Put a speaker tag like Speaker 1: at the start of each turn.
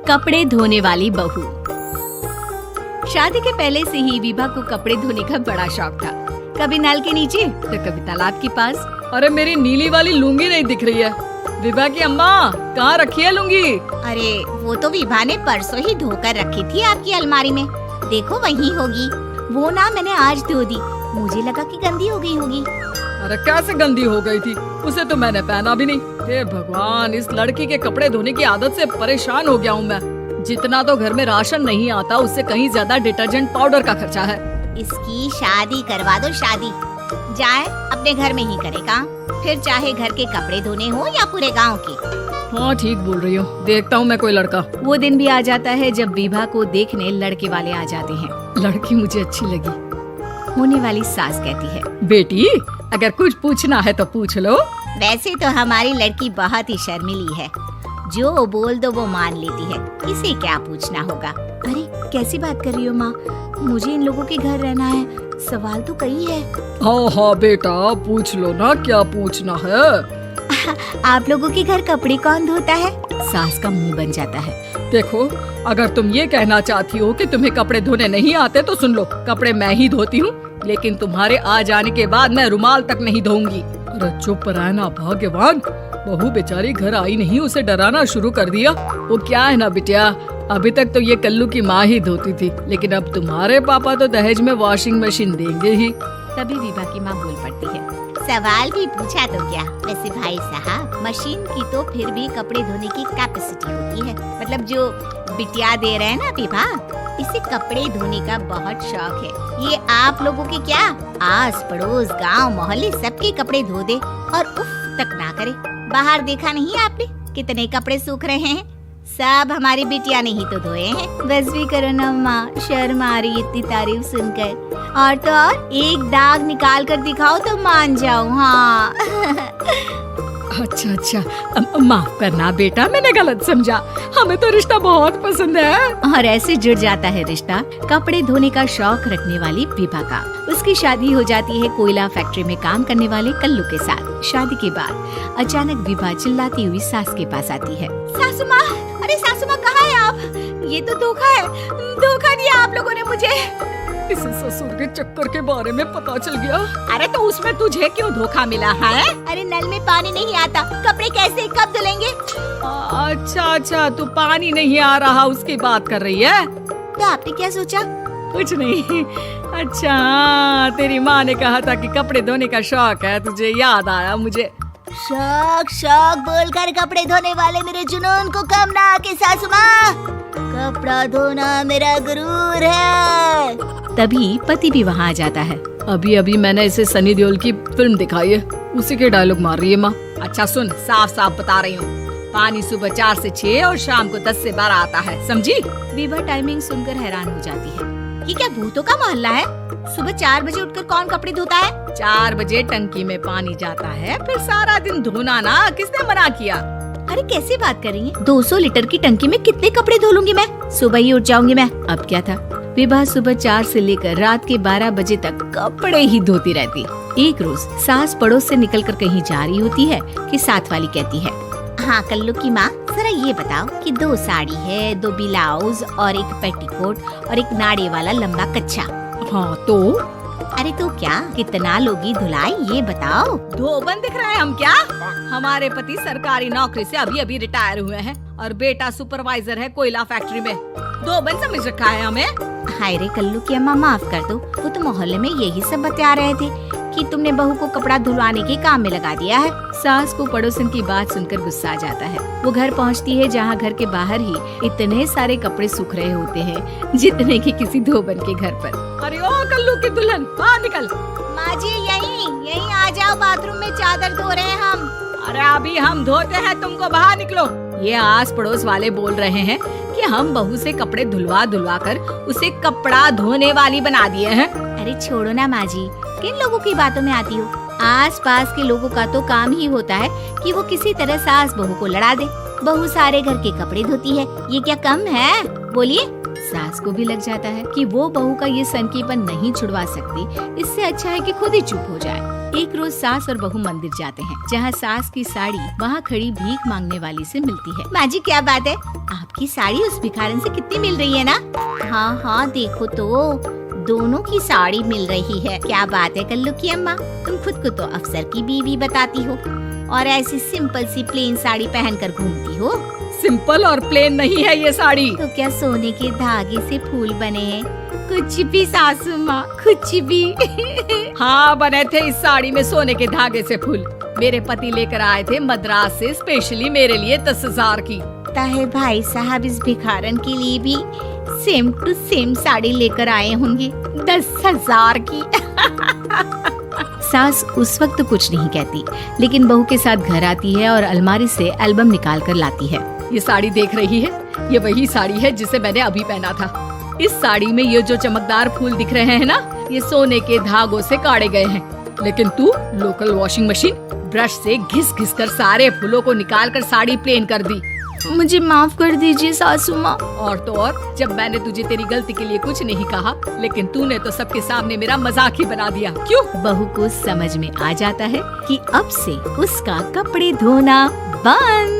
Speaker 1: कपड़े धोने वाली बहू। शादी के पहले से ही विभा को कपड़े धोने का बड़ा शौक था। कभी नल के नीचे तो कभी तालाब के पास।
Speaker 2: अरे मेरी नीली वाली लुंगी नहीं दिख रही है। विभा की अम्मा कहाँ रखी है लुंगी?
Speaker 3: अरे वो तो विभा ने परसों ही धोकर रखी थी आपकी अलमारी में। देखो वहीं होगी। वो ना मैंने आज धो दी, मुझे लगा कि गंदी हो गई होगी।
Speaker 2: अरे कैसे गंदी हो गई थी? उसे तो मैंने पहना भी नहीं। हे भगवान, इस लड़की के कपड़े धोने की आदत से परेशान हो गया हूँ मैं। जितना तो घर में राशन नहीं आता, उससे कहीं ज्यादा डिटर्जेंट पाउडर का खर्चा है।
Speaker 3: इसकी शादी करवा दो, शादी जाए अपने घर में ही करेगा, फिर चाहे घर के कपड़े धोने हो या पूरे गांव के।
Speaker 2: हाँ ठीक बोल रही हो, देखता हूँ मैं कोई लड़का।
Speaker 1: वो दिन भी आ जाता है जब विभा को देखने लड़के वाले आ जाते हैं।
Speaker 2: लड़की मुझे अच्छी लगी।
Speaker 1: होने वाली सास कहती है,
Speaker 2: बेटी अगर कुछ पूछना है तो पूछ लो।
Speaker 3: वैसे तो हमारी लड़की बहुत ही शर्मीली है, जो बोल दो वो मान लेती है, इसे क्या पूछना होगा।
Speaker 1: अरे कैसी बात कर रही हो माँ, मुझे इन लोगों के घर रहना है, सवाल तो कई है।
Speaker 2: हाँ हाँ बेटा पूछ लो ना, क्या पूछना है।
Speaker 1: आप लोगों के घर कपड़े कौन धोता है? सास का मुंह बन जाता है।
Speaker 2: देखो अगर तुम ये कहना चाहती हो कि तुम्हें कपड़े धोने नहीं आते तो सुन लो, कपड़े मैं ही धोती हूँ, लेकिन तुम्हारे आ जाने के बाद मैं रुमाल तक नहीं धोऊंगी। अरे चुप रहना भाग्यवान, बहू बेचारी घर आई नहीं, उसे डराना शुरू कर दिया। वो क्या है ना बिटिया, अभी तक तो ये कल्लू की माँ ही धोती थी, लेकिन अब तुम्हारे पापा तो दहेज में वॉशिंग मशीन देंगे ही।
Speaker 1: तभी विभा की माँ बोल पड़ती है,
Speaker 3: सवाल भी पूछा तो क्या। वैसे भाई साहब, मशीन की तो फिर भी कपड़े धोने की कैपेसिटी होती है। मतलब जो बिटिया दे रहे हैं ना विभा, इसे कपड़े धोने का बहुत शौक है। ये आप लोगों के क्या आस पड़ोस गांव मोहल्ले सबके कपड़े धो दे और उफ तक ना करे। बाहर देखा नहीं आपने कितने कपड़े सूख रहे हैं? सब हमारी बिटिया ने ही तो धोए हैं।
Speaker 1: बस भी करो ना माँ, शर्म आ रही इतनी तारीफ सुनकर। और तो और एक दाग निकाल कर दिखाओ तो मान जाऊँ। हाँ
Speaker 2: अच्छा माफ करना बेटा, मैंने गलत समझा। हमें तो रिश्ता बहुत पसंद है।
Speaker 1: और ऐसे जुड़ जाता है रिश्ता कपड़े धोने का शौक रखने वाली विभा का। उसकी शादी हो जाती है कोयला फैक्ट्री में काम करने वाले कल्लू के साथ। शादी के बाद अचानक विभा चिल्लाती हुई सास के पास आती है।
Speaker 3: सासू माँ, अरे सासू माँ कहाँ है आप? ये तो धोखा है, धोखा दिया आप लोगों ने मुझे।
Speaker 2: इसे ससुर के चक्कर के बारे में पता चल गया।
Speaker 3: अरे तो उसमें तुझे क्यों धोखा मिला है? अरे नल में पानी नहीं आता, कपड़े कैसे कब धुलेंगे?
Speaker 2: अच्छा तू पानी नहीं आ रहा उसकी बात कर रही है?
Speaker 3: तो आपने क्या सोचा?
Speaker 2: कुछ नहीं। अच्छा तेरी माँ ने कहा था कि कपड़े धोने का शौक है, तुझे याद आया मुझे।
Speaker 3: शौक बोलकर कपड़े धोने वाले मेरे जुनून को कम ना आके सासू माँ, कपड़ा धोना मेरा गुरूर है।
Speaker 1: तभी पति भी वहाँ आ जाता है।
Speaker 2: अभी मैंने इसे सनी देओल की फिल्म दिखाई है, उसी के डायलॉग मार रही है माँ। अच्छा सुन, साफ साफ बता रही हूँ, पानी सुबह 4 से 6 और शाम को 10 से 12 आता है, समझी?
Speaker 1: विभा टाइमिंग सुनकर हैरान हो जाती है।
Speaker 3: ये क्या भूतों का मोहल्ला है? सुबह 4 बजे उठकर कौन कपड़े धोता है?
Speaker 2: 4 बजे टंकी में पानी जाता है, फिर सारा दिन धोना ना, किसने मना किया?
Speaker 1: अरे कैसी बात कर रही है? 200 लीटर की टंकी में कितने कपड़े धो लूंगी मैं? सुबह ही उठ जाऊंगी मैं। अब क्या था, विभा सुबह 4 से लेकर रात के 12 बजे तक कपड़े ही धोती रहती। एक रोज सास पड़ोस से निकलकर कहीं जा रही होती है कि साथ वाली कहती है,
Speaker 3: हाँ कल्लू की माँ, जरा ये बताओ कि 2 साड़ी है, 2 ब्लाउज और एक पेटीकोट और एक नाड़े वाला लंबा कच्छा।
Speaker 2: हाँ तो?
Speaker 3: अरे तो क्या, कितना लोगी धुलाई ये बताओ।
Speaker 2: धोबन दिख रहा है हम क्या? हमारे पति सरकारी नौकरी से अभी रिटायर हुए हैं और बेटा सुपरवाइजर है कोयला फैक्ट्री में। धोबन समझ रखा है हमें?
Speaker 3: हाय रे कल्लू की अम्मा, माफ कर दो, वो तो मोहल्ले में यही सब बता रहे थे कि तुमने बहू को कपड़ा धुलवाने के काम में लगा दिया है।
Speaker 1: सास को पड़ोसन की बात सुनकर गुस्सा आ जाता है। वो घर पहुंचती है जहां घर के बाहर ही इतने सारे कपड़े सूख रहे होते हैं जितने कि किसी धोबन के घर पर।
Speaker 2: अरे ओ कल्लू की दुल्हन, बाहर निकल।
Speaker 3: माँ जी यहीं आ जाओ, बाथरूम में चादर धो रहे हैं हम।
Speaker 2: अरे अभी हम धोते हैं, तुमको बाहर निकलो। ये आस पड़ोस वाले बोल रहे हैं कि हम बहू से कपड़े धुलवा कर उसे कपड़ा धोने वाली बना दिए हैं।
Speaker 3: अरे छोड़ो ना माँ जी, किन लोगों की बातों में आती हो? आस पास के लोगों का तो काम ही होता है कि वो किसी तरह सास बहू को लड़ा दे। बहू सारे घर के कपड़े धोती है, ये क्या कम है? बोलिए।
Speaker 1: सास को भी लग जाता है कि वो बहू का ये सनकीपन नहीं छुड़वा सकती, इससे अच्छा है कि खुद ही चुप हो जाए। एक रोज सास और बहू मंदिर जाते हैं, जहाँ सास की साड़ी वहाँ खड़ी भीख मांगने वाली से मिलती है।
Speaker 3: माँ जी क्या बात है, आपकी साड़ी उस भिखारन से कितनी मिल रही है ना? हाँ हाँ देखो तो दोनों की साड़ी मिल रही है। क्या बात है कल्लू की अम्मा, तुम खुद को तो अफसर की बीवी बताती हो और ऐसी सिंपल सी प्लेन साड़ी पहनकर घूमती हो।
Speaker 2: सिंपल और प्लेन नहीं है ये साड़ी।
Speaker 3: तो क्या सोने के धागे से फूल बने हैं? कुछ भी सासू माँ, कुछ भी।
Speaker 2: हाँ बने थे इस साड़ी में सोने के धागे से फूल। मेरे पति लेकर आए थे मद्रास से स्पेशली मेरे लिए 10,000 की।
Speaker 3: ताहे भाई साहब इस भिखारन के लिए भी सेम टू सेम साड़ी लेकर आए होंगे 10,000 की।
Speaker 1: सास उस वक्त कुछ नहीं कहती, लेकिन बहू के साथ घर आती है और अलमारी से एल्बम निकाल कर लाती है।
Speaker 2: ये साड़ी देख रही है, ये वही साड़ी है जिसे मैंने अभी पहना था। इस साड़ी में ये जो चमकदार फूल दिख रहे हैं ना, ये सोने के धागों से काढ़े गए हैं। लेकिन तू लोकल वॉशिंग मशीन ब्रश से घिस घिस कर सारे फूलों को निकाल कर साड़ी प्लेन कर दी।
Speaker 1: मुझे माफ कर दीजिए सासू माँ।
Speaker 2: और तो और, जब मैंने तुझे तेरी गलती के लिए कुछ नहीं कहा, लेकिन तूने तो सबके सामने मेरा मजाक ही बना दिया। क्यों?
Speaker 1: बहू को समझ में आ जाता है कि अब से उसका कपड़े धोना बंद।